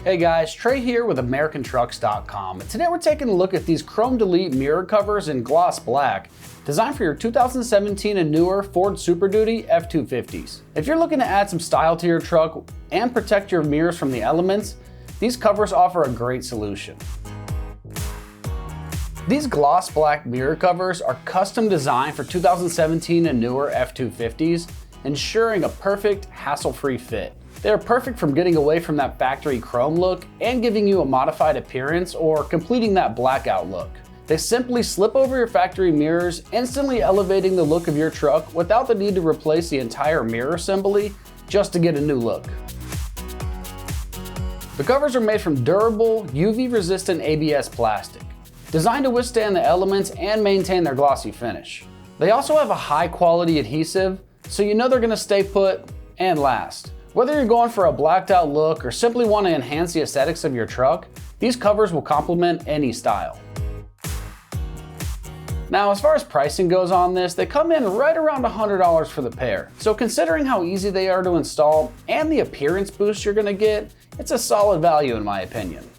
Hey guys, Trey here with AmericanTrucks.com, and today we're taking a look at these Chrome Delete mirror covers in gloss black, designed for your 2017 and newer Ford Super Duty F-250s. If you're looking to add some style to your truck and protect your mirrors from the elements, these covers offer a great solution. These gloss black mirror covers are custom designed for 2017 and newer F-250s, ensuring a perfect, hassle-free fit. They are perfect from getting away from that factory chrome look and giving you a modified appearance or completing that blackout look. They simply slip over your factory mirrors, instantly elevating the look of your truck without the need to replace the entire mirror assembly just to get a new look. The covers are made from durable, UV-resistant ABS plastic, designed to withstand the elements and maintain their glossy finish. They also have a high-quality adhesive, so you know they're going to stay put and last. Whether you're going for a blacked out look or simply want to enhance the aesthetics of your truck, these covers will complement any style. Now, as far as pricing goes on this, they come in right around $100 for the pair. So considering how easy they are to install and the appearance boost you're going to get, it's a solid value in my opinion.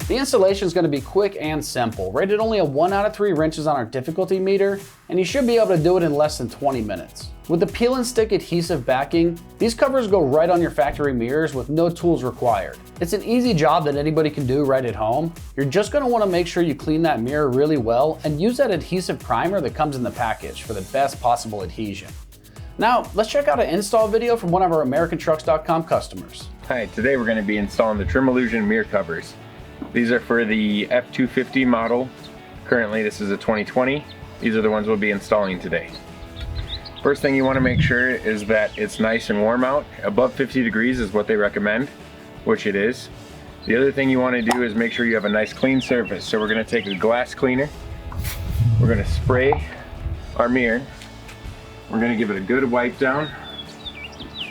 The installation is going to be quick and simple, rated only a 1 out of 3 wrenches on our difficulty meter, and you should be able to do it in less than 20 minutes. With the peel and stick adhesive backing, these covers go right on your factory mirrors with no tools required. It's an easy job that anybody can do right at home. You're just going to want to make sure you clean that mirror really well and use that adhesive primer that comes in the package for the best possible adhesion. Now, let's check out an install video from one of our AmericanTrucks.com customers. Hi, today we're going to be installing the Trimillusion mirror covers. These are for the F-250 model. Currently this is a 2020. These are the ones we'll be installing today. First thing you want to make sure is that it's nice and warm out. Above 50 degrees is what they recommend, which it is. The other thing you want to do is make sure you have a nice clean surface. So we're going to take a glass cleaner. We're going to spray our mirror. We're going to give it a good wipe down.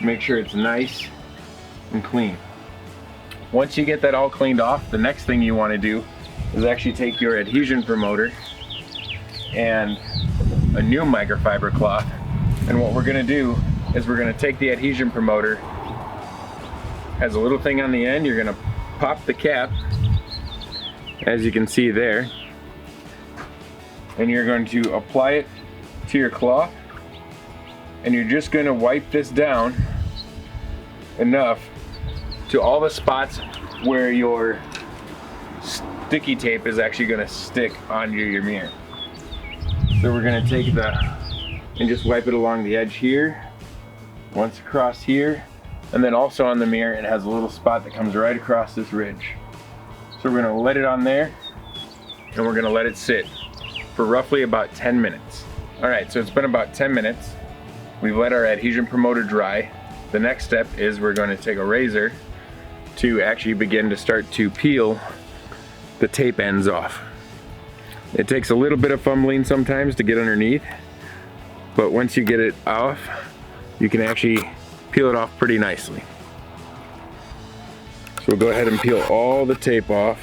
Make sure it's nice and clean. Once you get that all cleaned off, the next thing you want to do is actually take your adhesion promoter and a new microfiber cloth, and what we're going to do is we're going to take the adhesion promoter, has a little thing on the end, you're going to pop the cap, as you can see there, and you're going to apply it to your cloth, and you're just going to wipe this down enough to all the spots where your sticky tape is actually going to stick onto your mirror. So we're going to take and just wipe it along the edge here, once across here, and then also on the mirror it has a little spot that comes right across this ridge. So we're going to let it on there, and we're going to let it sit for roughly about 10 minutes. Alright, so it's been about 10 minutes. We've let our adhesion promoter dry. The next step is we're going to take a razor to actually begin to start to peel the tape ends off. It takes a little bit of fumbling sometimes to get underneath, but once you get it off, you can actually peel it off pretty nicely. So we'll go ahead and peel all the tape off.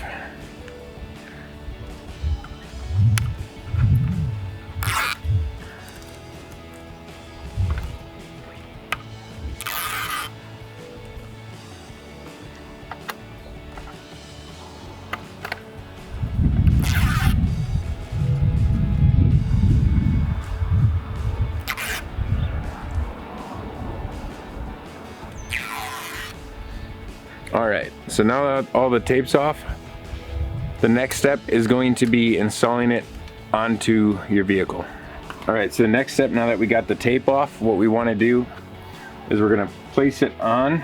Alright, so now that all the tape's off, the next step is going to be installing it onto your vehicle. Alright, so the next step, now that we got the tape off, what we want to do is we're going to place it on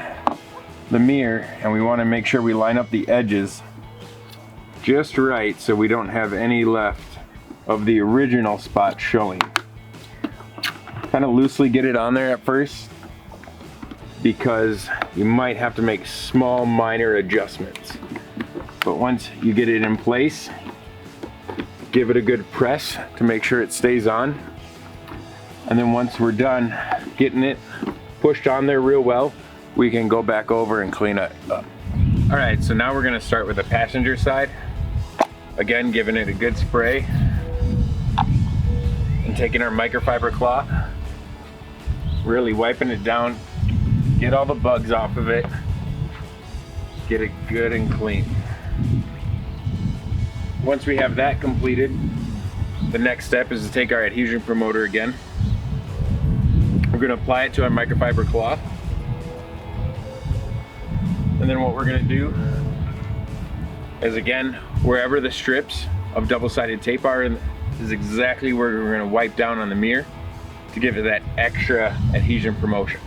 the mirror, and we want to make sure we line up the edges just right so we don't have any left of the original spot showing. Kind of loosely get it on there at first, because you might have to make small minor adjustments. But once you get it in place, give it a good press to make sure it stays on. And then once we're done getting it pushed on there real well, we can go back over and clean it up. All right, so now we're gonna start with the passenger side. Again, giving it a good spray and taking our microfiber cloth, really wiping it down, get all the bugs off of it, get it good and clean. Once we have that completed, the next step is to take our adhesion promoter again. We're going to apply it to our microfiber cloth. And then what we're going to do is, again, wherever the strips of double-sided tape are is exactly where we're going to wipe down on the mirror to give it that extra adhesion promotion.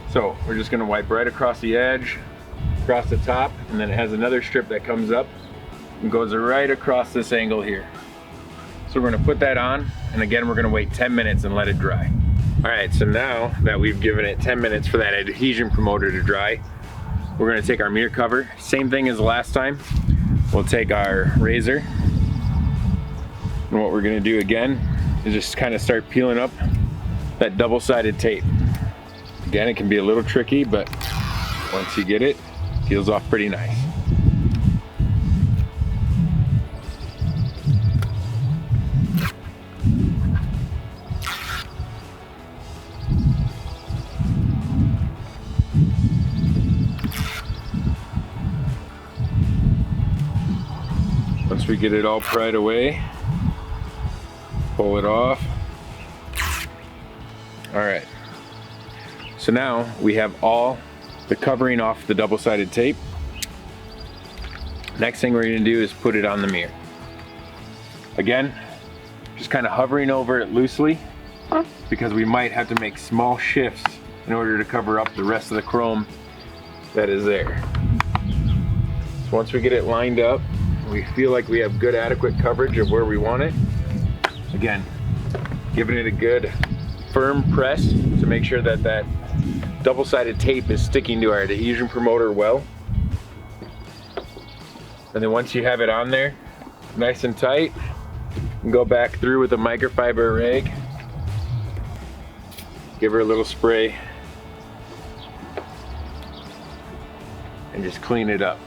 So we're just going to wipe right across the edge, across the top, and then it has another strip that comes up and goes right across this angle here. So we're going to put that on, and again we're going to wait 10 minutes and let it dry. Alright, so now that we've given it 10 minutes for that adhesion promoter to dry, we're going to take our mirror cover, same thing as last time. We'll take our razor, and what we're going to do again is just kind of start peeling up that double-sided tape. Again, it can be a little tricky, but once you get it, it peels off pretty nice. Once we get it all pried away, pull it off. All right, so now we have all the covering off the double-sided tape. Next thing we're going to do is put it on the mirror. Again, just kind of hovering over it loosely, because we might have to make small shifts in order to cover up the rest of the chrome that is there. So once we get it lined up, we feel like we have good adequate coverage of where we want it. Again, giving it a good firm press to make sure that that double-sided tape is sticking to our adhesion promoter well. And then once you have it on there, nice and tight, you can go back through with a microfiber rag, give her a little spray, and just clean it up.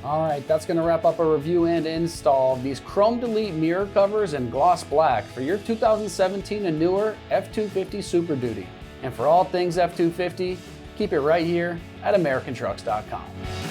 All right, that's going to wrap up a review and install of these Chrome Delete mirror covers in gloss black for your 2017 and newer F-250 Super Duty. And for all things F-250, keep it right here at AmericanTrucks.com.